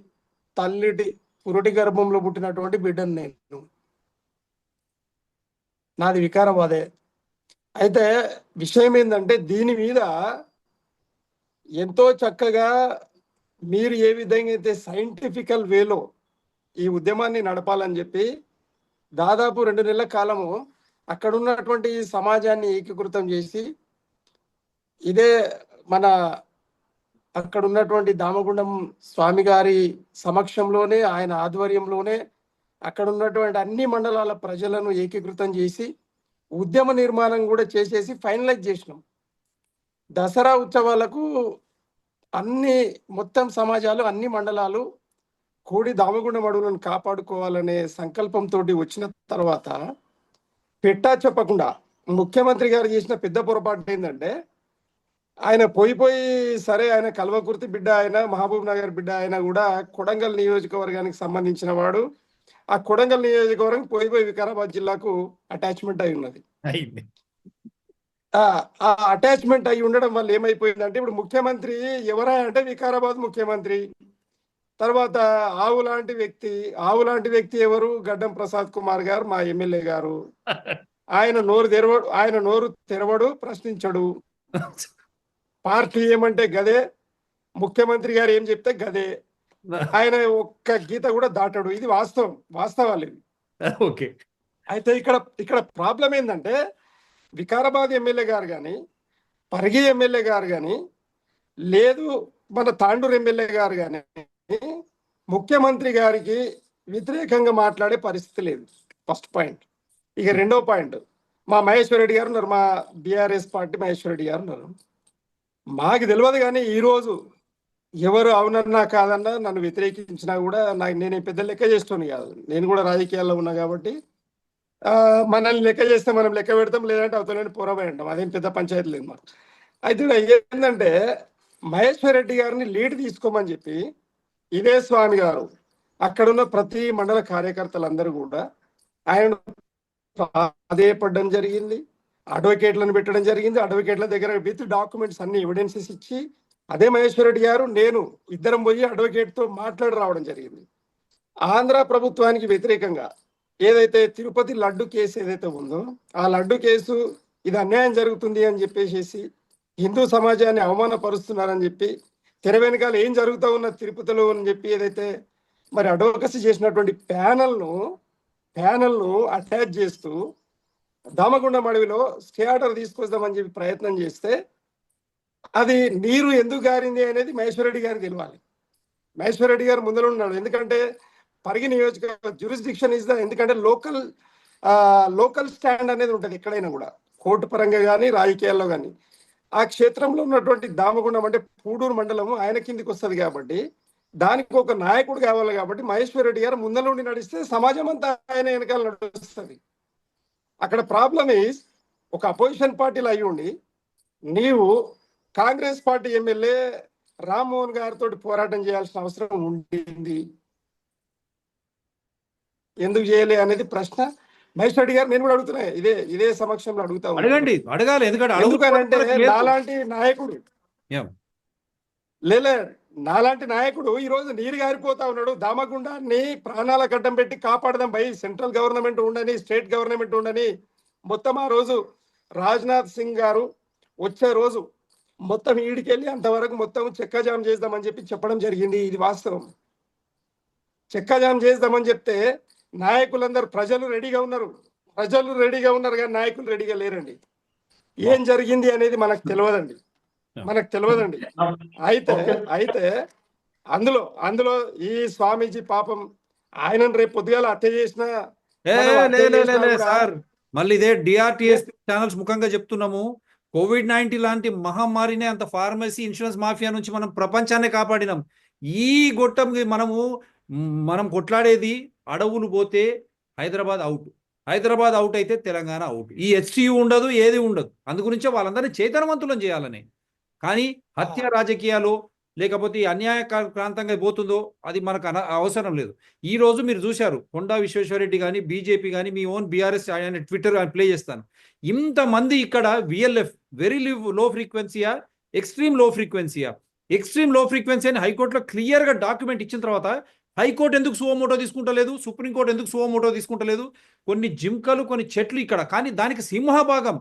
Speaker 3: తల్లిటి పురుటి గర్భంలో పుట్టినటువంటి బిడ్డను నేను. నాది వికారాబాదే. అయితే విషయం ఏంటంటే దీని మీద ఎంతో చక్కగా మీరు ఏ విధంగా అయితే సైంటిఫికల్ వేలో ఈ ఉద్యమాన్ని నడపాలని చెప్పి దాదాపు 2 నెలల కాలము అక్కడ ఉన్నటువంటి సమాజాన్ని ఏకీకృతం చేసి ఇదే మన అక్కడ ఉన్నటువంటి దామగుండం స్వామి గారి సమక్షంలోనే, ఆయన ఆధ్వర్యంలోనే అక్కడ ఉన్నటువంటి అన్ని మండలాల ప్రజలను ఏకీకృతం చేసి ఉద్యమ నిర్మాణం కూడా చేసేసి ఫైనలైజ్ చేసినాం. దసరా ఉత్సవాలకు మొత్తం సమాజాలు, అన్ని మండలాలు కూడి దామగుండం అడవులను కాపాడుకోవాలనే సంకల్పంతో వచ్చిన తర్వాత పెట్టా చెప్పకుండా ముఖ్యమంత్రి గారు చేసిన పెద్ద పొరపాటు ఏంటంటే, ఆయన పోయి సరే, ఆయన కల్వకుర్తి బిడ్డ, ఆయన మహబూబ్ నగర్ బిడ్డ, ఆయన కూడా కొడంగల్ నియోజకవర్గానికి సంబంధించిన వాడు. ఆ కొడంగల్ నియోజకవర్గం పోయి వికారాబాద్ జిల్లాకు అటాచ్మెంట్ అయి ఉన్నది. ఆ అటాచ్మెంట్ అయి ఉండడం వల్ల ఏమైపోయిందంటే, ఇప్పుడు ముఖ్యమంత్రి ఎవరా అంటే వికారాబాద్ ముఖ్యమంత్రి. తర్వాత ఆవు లాంటి వ్యక్తి ఎవరు? గడ్డం ప్రసాద్ కుమార్ గారు, మా ఎమ్మెల్యే గారు. ఆయన నోరు తెరవడు, ప్రశ్నించడు. పార్టీ ఏమంటే గదే, ముఖ్యమంత్రి గారు ఏం చెప్తే గదే. ఆయన ఒక్క గీత కూడా దాటడు. ఇది వాస్తవాలు ఇవి.
Speaker 1: ఓకే.
Speaker 3: అయితే ఇక్కడ ప్రాబ్లం ఏంటంటే, వికారాబాద్ ఎమ్మెల్యే గారు కానీ, పరిగి ఎమ్మెల్యే గారు కానీ, లేదు మన తాండూరు ఎమ్మెల్యే గారు కానీ ముఖ్యమంత్రి గారికి వ్యతిరేకంగా మాట్లాడే పరిస్థితి లేదు. First point. ఇక రెండో పాయింట్, మా మహేశ్వర్ రెడ్డి గారు ఉన్నారు, మా బీఆర్ఎస్ పార్టీ మహేశ్వర్ రెడ్డి గారు ఉన్నారు. మాకు తెలియదు కానీ ఈరోజు ఎవరు అవునన్నా కాదన్నా నన్ను వ్యతిరేకించినా కూడా నేను పెద్ద లెక్క చేస్తాను కాదు, నేను కూడా రాజకీయాల్లో ఉన్నా కాబట్టి మనల్ని లెక్క చేస్తే మనం లెక్క పెడతాం, లేదంటే అవతలని పోరాబడి అంటాం, అదేం పెద్ద పంచాయతీ లేదు మాకు. అయితే ఏంటంటే మహేశ్వర్ రెడ్డి గారిని లీడ్ తీసుకోమని చెప్పి ఇదే స్వామి గారు అక్కడున్న ప్రతి మండల కార్యకర్తలందరూ కూడా ఆయన ప్రాధేయపడడం జరిగింది, అడ్వకేట్లను పెట్టడం జరిగింది. అడ్వకేట్ల దగ్గర విత్ డాక్యుమెంట్స్ అన్ని ఎవిడెన్సెస్ ఇచ్చి అదే మహేశ్వర్ రెడ్డి గారు నేను ఇద్దరం పోయి అడ్వకేట్తో మాట్లాడి రావడం జరిగింది. ఆంధ్ర ప్రభుత్వానికి వ్యతిరేకంగా ఏదైతే తిరుపతి లడ్డు కేసు ఏదైతే ఉందో ఆ లడ్డు కేసు ఇది అన్యాయం జరుగుతుంది అని చెప్పేసి హిందూ సమాజాన్ని అవమానపరుస్తున్నారని చెప్పి తెర వెనకాల ఏం జరుగుతూ ఉన్న తిరుపతిలో అని చెప్పి ఏదైతే మరి అడ్వకసీ చేసినటువంటి ప్యానల్ను అటాచ్ చేస్తూ దామగుండం అడవిలో స్టే ఆర్డర్ తీసుకొద్దామని చెప్పి ప్రయత్నం చేస్తే అది నీరు ఎందుకు గారింది అనేది మహేశ్వర్ రెడ్డి గారికి తెలియాలి. మహేశ్వర్ రెడ్డి గారు ముందర ఉన్నాడు, ఎందుకంటే పరిగి నియోజకవర్గ జ్యూరిస్డిక్షన్ ఇస్ ద, ఎందుకంటే లోకల్ స్టాండ్ అనేది ఉంటుంది ఎక్కడైనా కూడా, కోర్టు పరంగా కానీ రాజకీయాల్లో కానీ. ఆ క్షేత్రంలో ఉన్నటువంటి దామగుండం అంటే పూడూరు మండలము ఆయన కిందికి వస్తుంది కాబట్టి దానికి ఒక నాయకుడు కావాలి కాబట్టి మహేశ్వర్ రెడ్డి గారు ముందర నుండి నడిస్తే సమాజం అంతా ఆయన వెనకాల నడుస్తుంది. అక్కడ ప్రాబ్లమ్ ఈజ్ ఒక అపోజిషన్ పార్టీలో అయ్యి ఉండి నీవు కాంగ్రెస్ పార్టీ ఎమ్మెల్యే రామ్మోహన్ గారితో పోరాటం చేయాల్సిన అవసరం ఉండింది, ఎందుకు చేయలే అనేది ప్రశ్న మహేశ్వర్ రెడ్డి గారు నేను కూడా అడుగుతున్నా, ఇదే సమక్షంలో అడుగుతా
Speaker 1: అడగండి, అడగాలి.
Speaker 3: ఎందుకంటే నాలాంటి నాయకుడు నాలాంటి నాయకుడు ఈ రోజు నీరు గారిపోతా ఉన్నాడు. దామగుండాన్ని ప్రాణాల గడ్డం పెట్టి కాపాడదాం బై, సెంట్రల్ గవర్నమెంట్ ఉండని స్టేట్ గవర్నమెంట్ ఉండని మొత్తం ఆ రోజు రాజ్నాథ్ సింగ్ గారు వచ్చే రోజు మొత్తం ఈడికెళ్ళి అంతవరకు మొత్తం చెక్కజామ్ చేద్దామని చెప్పి చెప్పడం జరిగింది. ఇది వాస్తవం. చెక్కజామ్ చేద్దామని చెప్తే నాయకులందరూ ప్రజలు రెడీగా ఉన్నారు కానీ నాయకులు రెడీగా లేరండి. ఏం జరిగింది అనేది మనకు తెలియదండి. అయితే అందులో ఈ స్వామీజీ పాపం ఆయనను రేపు పొద్దుగాల హత్య చేసిన
Speaker 1: సార్, మళ్ళీ ఇదే డిఆర్టీఎస్ ఛానల్స్ ముఖంగా చెప్తున్నాము. COVID-19 లాంటి మహమ్మారినే అంత ఫార్మసీ ఇన్సూరెన్స్ మాఫియా నుంచి మనం ప్రపంచాన్ని కాపాడినాం. ఈ గొట్టం మనం కొట్లాడేది అడవులు పోతే హైదరాబాద్ అవుట్ అయితే తెలంగాణ అవుట్. ఈ HCU ఉండదు, ఏది ఉండదు. అందుగురించే వాళ్ళందరినీ చైతన్యవంతులను చేయాలని. కానీ హత్య రాజకీయాలు లేకపోతే అన్యాయ ప్రాంతంగా పోతుందో అది మనకు అవసరం లేదు. ఈ రోజు మీరు చూశారు, కొండా విశ్వేశ్వరరెడ్డి కానీ బీజేపీ కానీ మీ ఓన్ బీఆర్ఎస్ ఆయన ట్విట్టర్ ప్లే చేస్తాను, ఇంతమంది ఇక్కడ VLF వెరీ లో ఫ్రీక్వెన్సీయా ఎక్స్ట్రీమ్ లో ఫ్రీక్వెన్సీ అని హైకోర్టులో క్లియర్గా డాక్యుమెంట్ ఇచ్చిన తర్వాత హైకోర్టు ఎందుకు సువమోటో తీసుకుంటలేదు, సుప్రీంకోర్టు ఎందుకు సువమోటో తీసుకుంటలేదు? కొన్ని జింకలు కొన్ని చెట్లు ఇక్కడ, కానీ దానికి సింహభాగం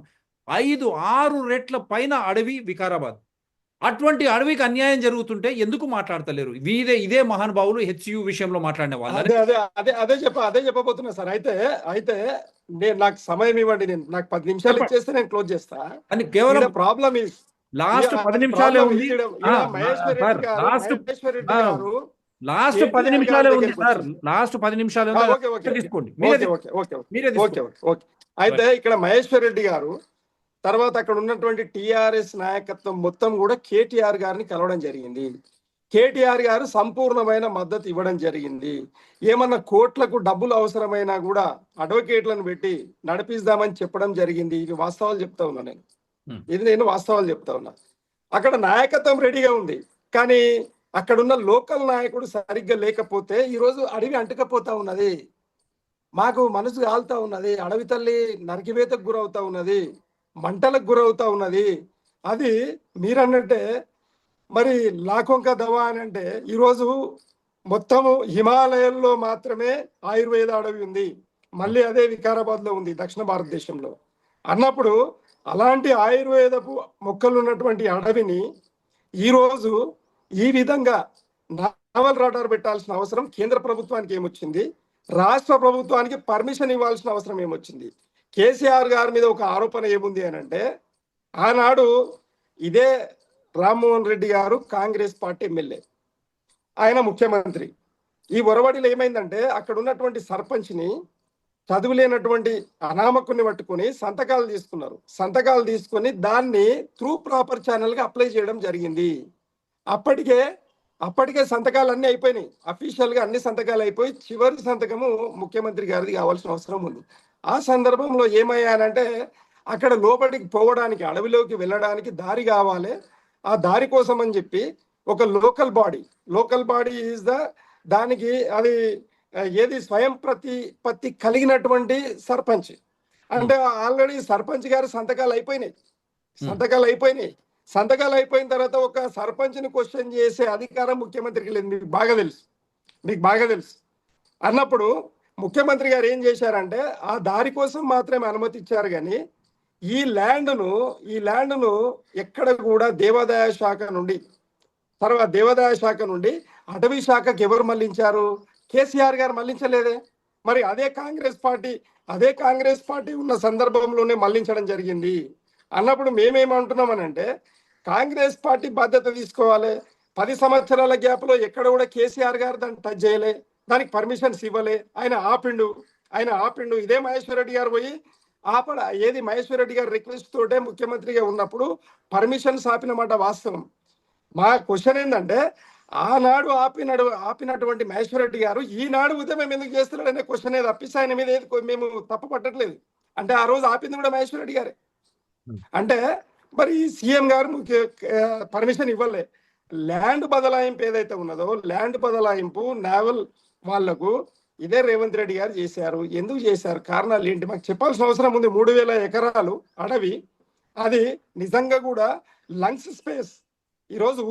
Speaker 1: 5-6 రెట్ల పైన అడవి వికారాబాద్. అటువంటి అడవికి అన్యాయం జరుగుతుంటే ఎందుకు మాట్లాడతలేరు? ఇదే మహానుభావులు HCU విషయంలో మాట్లాడిన వాళ్ళు.
Speaker 3: అదే చెప్పబోతున్నా సార్. అయితే నాకు సమయం ఇవ్వండి, నాకు 10 నిమిషాలు ఇచ్చేస్తే నేను క్లోజ్ చేస్తా.
Speaker 1: అని కేవలం
Speaker 3: ప్రాబ్లమ్ ఈజ్
Speaker 1: లాస్ట్ 10 నిమిషాలే ఉంది. లాస్ట్ 10 నిమిషాలే ఉంది సార్, లాస్ట్ 10 నిమిషాలే తీసుకోండి.
Speaker 3: అయితే ఇక్కడ మహేశ్వర్ రెడ్డి గారు తర్వాత అక్కడ ఉన్నటువంటి TRS నాయకత్వం మొత్తం కూడా KTR గారిని కలవడం జరిగింది. KTR గారు సంపూర్ణమైన మద్దతు ఇవ్వడం జరిగింది. ఏమన్నా కోట్లకు డబ్బులు అవసరమైనా కూడా అడ్వకేట్లను పెట్టి నడిపిస్తామని చెప్పడం జరిగింది. ఇది వాస్తవాలు చెప్తా ఉన్నా నేను వాస్తవాలు చెప్తా ఉన్నా. అక్కడ నాయకత్వం రెడీగా ఉంది, కానీ అక్కడున్న లోకల్ నాయకుడు సరిగ్గా లేకపోతే ఈరోజు అడవి అంటుకపోతా ఉన్నది, మాకు మనసు కాలుతా ఉన్నది, అడవి తల్లి నరికివేతకు గురవుతా ఉన్నది, మంటలకు గురవుతా ఉన్నది. అది మీరన్నట్టే మరి లాకొంక దవా అని అంటే ఈరోజు మొత్తము హిమాలయాల్లో మాత్రమే ఆయుర్వేద అడవి ఉంది, మళ్ళీ అదే వికారాబాద్లో ఉంది దక్షిణ భారతదేశంలో అన్నప్పుడు అలాంటి ఆయుర్వేదపు మొక్కలు ఉన్నటువంటి అడవిని ఈరోజు ఈ విధంగా నావల్ రాడార్ పెట్టాల్సిన అవసరం కేంద్ర ప్రభుత్వానికి ఏమొచ్చింది, రాష్ట్ర ప్రభుత్వానికి పర్మిషన్ ఇవ్వాల్సిన అవసరం ఏమొచ్చింది? కేసీఆర్ గారి మీద ఒక ఆరోపణ ఏముంది అని అంటే, ఆనాడు ఇదే రామ్మోహన్ రెడ్డి గారు కాంగ్రెస్ పార్టీ ఎమ్మెల్యే, ఆయన ముఖ్యమంత్రి. ఈ ఒరవడిలో ఏమైందంటే అక్కడ ఉన్నటువంటి సర్పంచ్ని చదువులేనటువంటి అనామకుని పట్టుకొని సంతకాలు తీసుకున్నారు. సంతకాలు తీసుకొని దాన్ని త్రూ ప్రాపర్ ఛానల్గా అప్లై చేయడం జరిగింది. అప్పటికే సంతకాలు అన్నీ అయిపోయినాయి. అఫీషియల్గా అన్ని సంతకాలు అయిపోయి చివరి సంతకము ముఖ్యమంత్రి గారిది కావాల్సిన అవసరం ఉంది. ఆ సందర్భంలో ఏమయ్యానంటే అక్కడ లోపలికి పోవడానికి, అడవిలోకి వెళ్ళడానికి దారి కావాలి. ఆ దారి కోసం అని చెప్పి ఒక లోకల్ బాడీ ఈజ్ దానికి అది ఏది స్వయం ప్రతిపత్తి కలిగినటువంటి సర్పంచ్. అంటే ఆల్రెడీ సర్పంచ్ గారు సంతకాలు అయిపోయినాయి. సంతకాలు అయిపోయిన తర్వాత ఒక సర్పంచ్ని క్వశ్చన్ చేసే అధికారం ముఖ్యమంత్రికి లేదు. మీకు బాగా తెలుసు అన్నప్పుడు ముఖ్యమంత్రి గారు ఏం చేశారంటే ఆ దారి కోసం మాత్రమే అనుమతి ఇచ్చారు. కానీ ఈ ల్యాండ్ను ఎక్కడ కూడా దేవాదాయ శాఖ నుండి అటవీ శాఖకి ఎవరు మళ్లించారు? కేసీఆర్ గారు మళ్లించలేదే. మరి అదే కాంగ్రెస్ పార్టీ ఉన్న సందర్భంలోనే మళ్లించడం జరిగింది. అన్నప్పుడు మేమేమంటున్నామనంటే కాంగ్రెస్ పార్టీ బాధ్యత తీసుకోవాలి. 10 సంవత్సరాల గ్యాప్లో ఎక్కడ కూడా కేసీఆర్ గారు దాన్ని టచ్ చేయలే, దానికి పర్మిషన్స్ ఇవ్వలే. ఆయన ఆపిండు. ఇదే మహేశ్వర్ రెడ్డి గారు పోయి మహేశ్వర్ రెడ్డి గారు రిక్వెస్ట్ తోటే ముఖ్యమంత్రిగా ఉన్నప్పుడు పర్మిషన్స్ ఆపినమాట వాస్తవం. మా క్వశ్చన్ ఏంటంటే ఆనాడు ఆపినటువంటి మహేశ్వర్ రెడ్డి గారు ఈనాడు ఉద్యమం ఎందుకు చేస్తున్నాడు అనే క్వశ్చన్ తప్పిస్తే ఆయన మీద మేము తప్పు పట్టట్లేదు. అంటే ఆ రోజు ఆపింది కూడా మహేశ్వర్ రెడ్డి గారే. అంటే మరి సీఎం గారు పర్మిషన్ ఇవ్వలే. ల్యాండ్ బదలాయింపు ఏదైతే ఉన్నదో ల్యాండ్ బదలాయింపు నావల్ వాళ్లకు ఇదే రేవంత్ రెడ్డి గారు చేశారు. ఎందుకు చేశారు? కారణాలు ఏంటి? మాకు చెప్పాల్సిన అవసరం ఉంది. 3000 ఎకరాలు అడవి, అది నిజంగా కూడా లంగ్స్ స్పేస్. ఈరోజు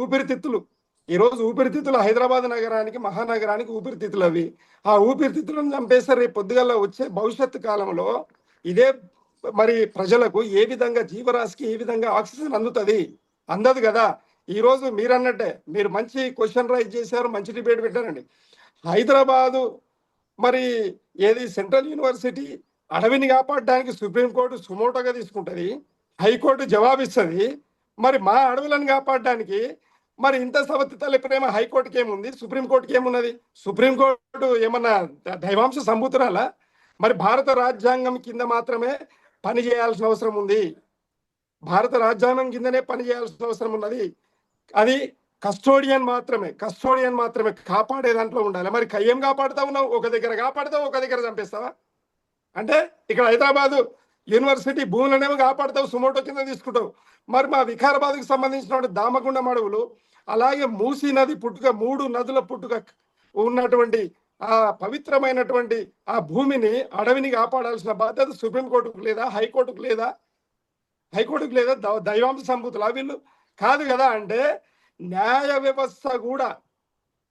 Speaker 3: ఊపిరితిత్తులు హైదరాబాద్ నగరానికి, మహానగరానికి ఊపిరితిత్తులు అవి. ఆ ఊపిరితిత్తులను చంపేస్తారు. రేపు పొద్దుగల వచ్చే భవిష్యత్తు కాలంలో ఇదే మరి ప్రజలకు ఏ విధంగా, జీవరాశికి ఏ విధంగా ఆక్సిజన్ అందదు కదా. ఈరోజు మీరన్నట్టే మీరు మంచి క్వశ్చన్ రైజ్ చేశారు, మంచి డిబేట్ పెట్టారండి. హైదరాబాదు మరి ఏది సెంట్రల్ యూనివర్సిటీ అడవిని కాపాడడానికి సుప్రీంకోర్టు సుమోటోగా తీసుకుంటుంది, హైకోర్టు జవాబిస్తుంది. మరి మా అడవులను కాపాడడానికి మరి ఇంత సవతి తల్లి ప్రేమ హైకోర్టుకి ఏముంది, సుప్రీంకోర్టుకి ఏమున్నది? సుప్రీంకోర్టు ఏమన్నా దైవాంశ సంబూతురాలా? మరి భారత రాజ్యాంగం కింద మాత్రమే పని చేయాల్సిన అవసరం ఉంది. భారత రాజ్యాంగం కిందనే పని చేయాల్సిన అవసరం ఉన్నది. అది కస్టోడియన్ మాత్రమే కాపాడే దాంట్లో ఉండాలి. మరి ఏం కాపాడుతా ఉన్నావు? ఒక దగ్గర కాపాడుతావు, ఒక దగ్గర చంపేస్తావా? అంటే ఇక్కడ హైదరాబాదు యూనివర్సిటీ భూములనేమో కాపాడుతావు, సుమోటో కింద తీసుకుంటావు. మరి మా వికారాబాద్కి సంబంధించిన దామగుండం అడవులు, అలాగే మూసీ నది పుట్టుక, 3 నదుల పుట్టుక ఉన్నటువంటి ఆ పవిత్రమైనటువంటి ఆ భూమిని, అడవిని కాపాడాల్సిన బాధ్యత సుప్రీంకోర్టుకు లేదా, హైకోర్టుకు లేదా? దైవాంశ సంబూతులా వీళ్ళు? కాదు కదా. అంటే న్యాయ వ్యవస్థ కూడా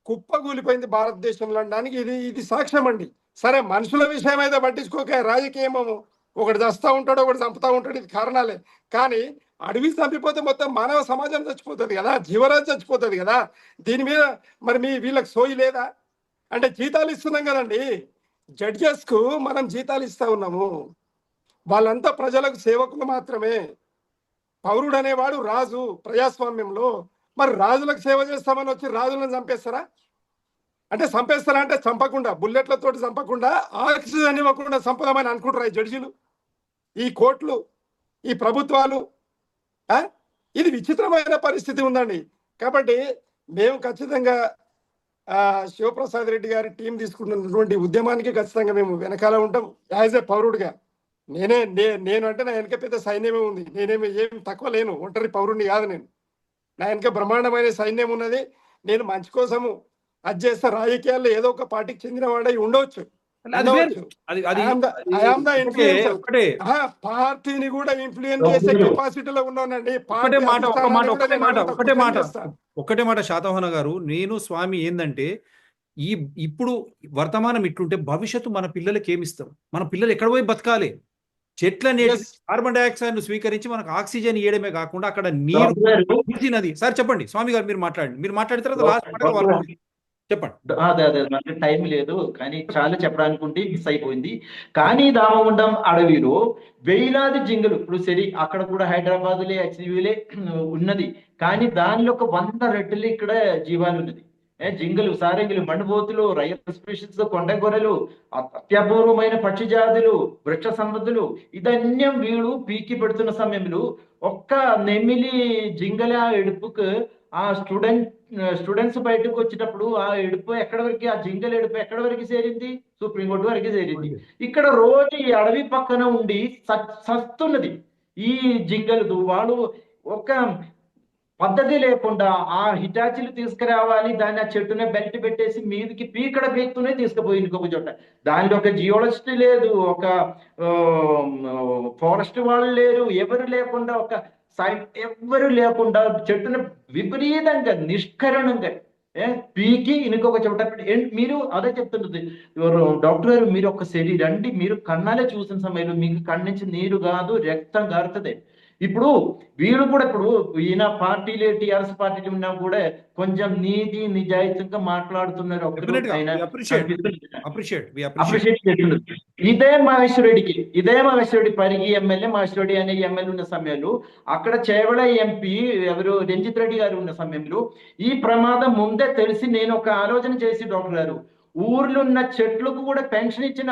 Speaker 3: కుప్పగూలిపోయింది భారతదేశంలో అనడానికి ఇది సాక్ష్యం అండి. సరే, మనుషుల విషయం అయితే పట్టించుకోక రాజకీయమో ఒకటి చస్తా ఉంటాడు, ఒకటి చంపుతా ఉంటాడు, ఇది కారణాలే. కానీ అడవి చంపిపోతే మొత్తం మానవ సమాజం చచ్చిపోతుంది కదా, జీవరాశి చచ్చిపోతుంది కదా. దీని మీద మరి వీళ్ళకి సోయి లేదా? అంటే జీతాలు ఇస్తున్నాం కదండి, జడ్జెస్కు మనం జీతాలు ఇస్తా ఉన్నాము. వాళ్ళంతా ప్రజలకు సేవకులు మాత్రమే. పౌరుడు అనేవాడు రాజు ప్రజాస్వామ్యంలో. మరి రాజులకు సేవ చేస్తామని వచ్చి రాజులను చంపేస్తారా? అంటే చంపకుండా, బుల్లెట్లతోటి చంపకుండా, ఆక్సిజన్ ఇవ్వకుండా చంపదామని అనుకుంటారా ఈ జడ్జీలు, ఈ కోర్టులు, ఈ ప్రభుత్వాలు? ఇది విచిత్రమైన పరిస్థితి ఉందండి. కాబట్టి మేము ఖచ్చితంగా శివప్రసాద్ రెడ్డి గారి టీం తీసుకుంటున్నటువంటి ఉద్యమానికి ఖచ్చితంగా మేము వెనకాల ఉంటాం. యాజ్ ఏ పౌరుడిగా నేను అంటే నా వెనక పెద్ద సైన్యమే ఉంది. నేనేమి ఏం తక్కువ లేను, ఒంటరి పౌరుడిని కాదు నేను. నా వెనక బ్రహ్మాండమైన సైన్యం ఉన్నది. నేను మంచి కోసము అది చేస్తే రాజకీయాల్లో ఏదో ఒక పార్టీకి చెందిన వాడై ఉండవచ్చు. పార్టీని కూడా ఇన్ఫ్లుయెన్స్ చేసే కెపాసిటీలో ఉన్నానండి.
Speaker 1: ఒకటే మాట శాతవాహన గారు, నేను స్వామి ఏందంటే ఇప్పుడు వర్తమానం ఇట్లుంటే భవిష్యత్తు మన పిల్లలకి ఏమిస్తాం? మన పిల్లలు ఎక్కడ పోయి బతకాలి? చెట్లని కార్బన్ డైఆక్సైడ్ ను స్వీకరించి మనకు ఆక్సిజన్ ఇవ్వడమే కాకుండా అక్కడ నీరు నది. సార్ చెప్పండి స్వామి గారు, మీరు మాట్లాడిన తర్వాత లాస్ట్ చెప్పండి.
Speaker 2: అదే టైం లేదు, కానీ చాలా చెప్పడానికి ఉంటే మిస్ అయిపోయింది. కానీ దామగుండం అడవిలో వేలాది జింగలు, ఇప్పుడు సరే అక్కడ కూడా హైదరాబాద్లే హెచ్సివిలే ఉన్నది, కానీ దానిలో ఒక 100 రెట్లు ఇక్కడ జీవాలు ఉన్నది. జింగలు, సారంగిలు, మండుబోతులు, రయల్ స్పీషీస్, కొండ గొర్రెలు, అత్యపూర్వమైన పక్షి జాతులు, వృక్ష సంపదలు, ఇదన్నీ వీళ్ళు పీకి పెడుతున్న సమయంలో ఒక్క నెమిలి జింగల ఎడుపుకు ఆ స్టూడెంట్స్ బయటకు వచ్చేటప్పుడు ఆ ఎడుపు ఎక్కడ వరకు, ఆ జింగల ఎడుపు ఎక్కడ వరకు చేరింది? సుప్రీంకోర్టు వరకు చేరింది. ఇక్కడ రోజు ఈ అడవి పక్కన ఉండి సస్తున్నది ఈ జింగలు. వాళ్ళు ఒక పద్ధతి లేకుండా ఆ హిటాచీలు తీసుకురావాలి, దాన్ని ఆ చెట్టునే బెల్ట్ పెట్టేసి మీదికి పీకడ పీకుతూనే తీసుకుపోయి ఇంకొక చోట. దానిలో ఒక జియోలజిస్ట్ లేదు, ఒక ఫారెస్ట్ వాళ్ళు లేరు, ఎవరు లేకుండా, ఒక ఎవరు లేకుండా చెట్టును విపరీతంగా నిష్కరణంగా పీకి ఇంకొక చోట మీరు అదే చెప్తున్నది డాక్టర్ గారు, మీరు ఒకసారి రండి, మీరు కన్నాలే చూసిన సమయంలో మీకు కన్ను నుంచి నీరు కాదు రక్తం గారుతుంది. ఇప్పుడు వీళ్ళు కూడా ఇప్పుడు ఈయన పార్టీలే టిఆర్ఎస్ పార్టీలు ఉన్నా కూడా కొంచెం నీతి నిజాయితీగా మాట్లాడుతున్నారు. ఇదే మహేశ్వరుడి పరిగి ఎమ్మెల్యే, మహేశ్వరుడి అనే ఎమ్మెల్యే ఉన్న సమయంలో, అక్కడ చేవల ఎంపీ ఎవరు రంజిత్ రెడ్డి గారు ఉన్న సమయంలో ఈ ప్రమాదం ముందే తెలిసి నేను ఒక ఆలోచన చేసి డాక్టర్ గారు, ఊర్లో ఉన్న చెట్లకు కూడా పెన్షన్ ఇచ్చిన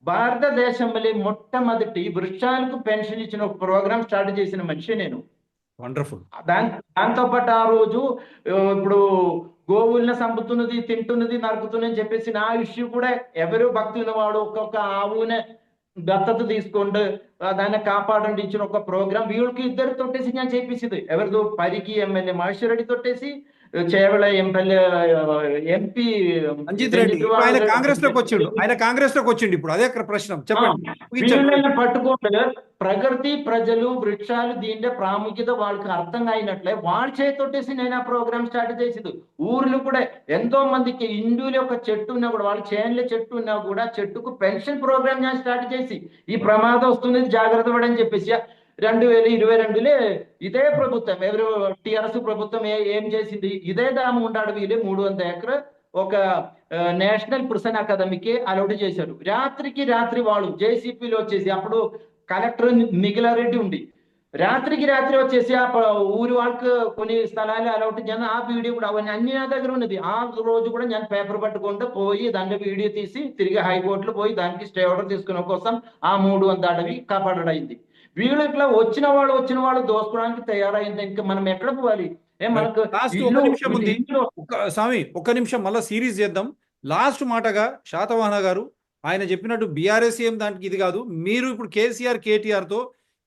Speaker 2: భారతదేశంలో మొట్టమొదటి వృక్షాలకు పెన్షన్ ఇచ్చిన ఒక ప్రోగ్రామ్ స్టార్ట్ చేసిన మనిషి నేను.
Speaker 1: వండర్ఫుల్.
Speaker 2: దాంతో పాటు ఆ రోజు ఇప్పుడు గోవుల్ని చంపుతున్నది, తింటున్నది, నరుకుతున్నది చెప్పేసి నా ఇష్యూ కూడా ఎవరు భక్తి ఉన్నవాడు ఒక్కొక్క ఆవునే దత్తత తీసుకోండి, దాన్ని కాపాడండి ఇచ్చిన ఒక ప్రోగ్రామ్ వీళ్ళకి ఇద్దరు తొట్టేసి నేను చేపించింది. ఎవరితో? పరిగి ఎమ్మెల్యే మహేశ్వర్ రెడ్డి తొట్టేసి, చేవల ఎంపీ
Speaker 1: రంజిత్ రెడ్డి. ఆయన కాంగ్రెస్ లోకి వచ్చిండు. ఇప్పుడు అదే ప్రశ్న చెప్పండి.
Speaker 2: వీళ్ళని పట్టుకుంటే ప్రగతి, ప్రజలు, వృక్షాలు దీంట్లో ప్రాముఖ్యత వాళ్ళకి అర్థం అయినట్లే వాళ్ళ చేతొట్టేసి నేను ఆ ప్రోగ్రామ్ స్టార్ట్ చేసింది. ఊర్లు కూడా ఎంతో మందికి హిందువుల యొక్క చెట్టు ఉన్నా కూడా, వాళ్ళ చేనుల చెట్టు ఉన్నా కూడా చెట్టుకు పెన్షన్ ప్రోగ్రామ్ నేను స్టార్ట్ చేసి ఈ ప్రమాదం వస్తున్నది జాగ్రత్త పడని చెప్పేసి 2022లో ఇదే ప్రభుత్వం, ఎవరు టిఆర్ఎస్ ప్రభుత్వం ఏం చేసింది? ఇదే దామగుండ అడవిలో 300 ఎకరా ఒక నేషనల్ ప్రిసన్ అకాడమీకి అలౌట్ చేశారు. రాత్రికి రాత్రి వాళ్ళు జేసీపీలో వచ్చేసి, అప్పుడు కలెక్టర్ మిగిలారెడ్డి ఉండి, రాత్రికి రాత్రి వచ్చేసి ఆ ఊరి వాళ్ళకి కొన్ని స్థలాలు అలౌట్ చేయాలి. ఆ వీడియో కూడా అవన్నీ అన్ని నా దగ్గర ఉన్నది. ఆ రోజు కూడా నేను పేపర్ పట్టుకుంటూ పోయి దాంట్లో వీడియో తీసి తిరిగి హైకోర్టులో పోయి దానికి స్టే ఆర్డర్ తీసుకునే కోసం ఆ 300 అడవి కాపాడైంది. వీళ్ళు ఇట్లా వచ్చిన వాళ్ళు దోసుకోవడానికి తయారైంది. ఇంకా మనం ఎక్కడ పోవాలి? మనకు
Speaker 1: స్వామి ఒక్క నిమిషం మళ్ళీ సిరీస్ చేద్దాం. లాస్ట్ మాటగా శాతవాహన గారు ఆయన చెప్పినట్టు బీఆర్ఎస్ ఏం దానికి ఇది కాదు, మీరు ఇప్పుడు కేసీఆర్ కేటీఆర్ తో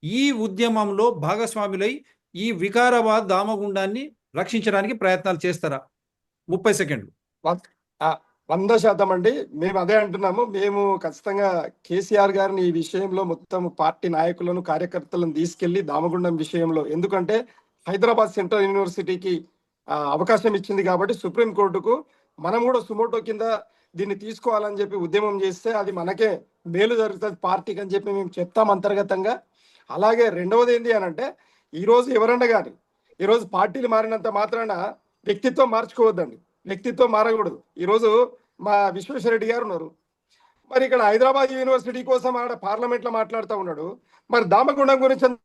Speaker 1: ఈ ఉద్యమంలో భాగస్వాములై ఈ వికారాబాద్ దామగుండాన్ని రక్షించడానికి ప్రయత్నాలు చేస్తారా? 30 సెకండ్లు.
Speaker 3: 100% అండి. మేము అదే అంటున్నాము. మేము ఖచ్చితంగా కేసీఆర్ గారిని ఈ విషయంలో మొత్తం పార్టీ నాయకులను, కార్యకర్తలను తీసుకెళ్లి దామగుండం విషయంలో, ఎందుకంటే హైదరాబాద్ సెంట్రల్ యూనివర్సిటీకి అవకాశం ఇచ్చింది కాబట్టి సుప్రీంకోర్టుకు మనం కూడా సుమోటో కింద దీన్ని తీసుకోవాలని చెప్పి ఉద్యమం చేస్తే అది మనకే మేలు జరుగుతుంది పార్టీకి అని చెప్పి మేము చెప్తాం అంతర్గతంగా. అలాగే రెండవది ఏంటి అని అంటే, ఈరోజు ఎవరన్నా కానీ ఈరోజు పార్టీలు మారినంత మాత్రాన వ్యక్తిత్వం మార్చుకోవద్దండి, వ్యక్తిత్వం మారకూడదు. ఈరోజు మా విశ్వేశ్వరరెడ్డి గారు ఉన్నారు, మరి ఇక్కడ హైదరాబాద్ యూనివర్సిటీ కోసం ఆడ పార్లమెంట్లో మాట్లాడుతూ ఉన్నాడు, మరి దామగుండం గురించి